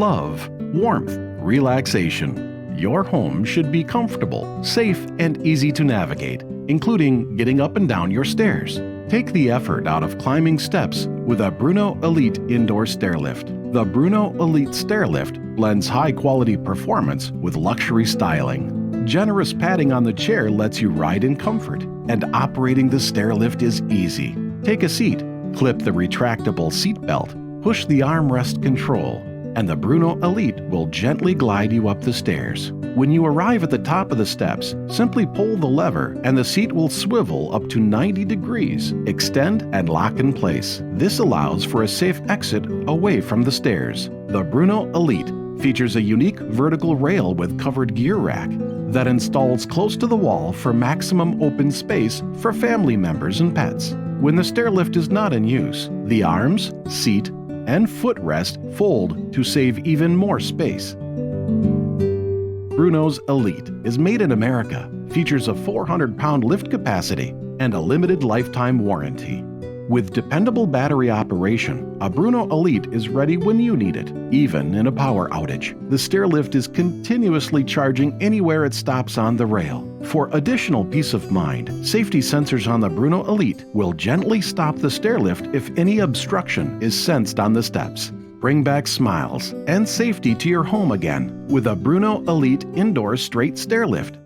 love, warmth, relaxation. Your home should be comfortable, safe, and easy to navigate, including getting up and down your stairs. Take the effort out of climbing steps with a Bruno Elite indoor stairlift. The Bruno Elite Stairlift blends high-quality performance with luxury styling. Generous padding on the chair lets you ride in comfort, and operating the stairlift is easy. Take a seat, clip the retractable seat belt, push the armrest control, and the Bruno Elite will gently glide you up the stairs. When you arrive at the top of the steps, simply pull the lever and the seat will swivel up to 90 degrees, extend and lock in place. This allows for a safe exit away from the stairs. The Bruno Elite features a unique vertical rail with covered gear rack that installs close to the wall for maximum open space for family members and pets. When the stairlift is not in use, the arms, seat, and footrest fold to save even more space. Bruno's Elite is made in America, features a 400-pound lift capacity, and a limited lifetime warranty. With dependable battery operation, a Bruno Elite is ready when you need it, even in a power outage. The stairlift is continuously charging anywhere it stops on the rail. For additional peace of mind, safety sensors on the Bruno Elite will gently stop the stairlift if any obstruction is sensed on the steps. Bring back smiles and safety to your home again with a Bruno Elite indoor straight stairlift.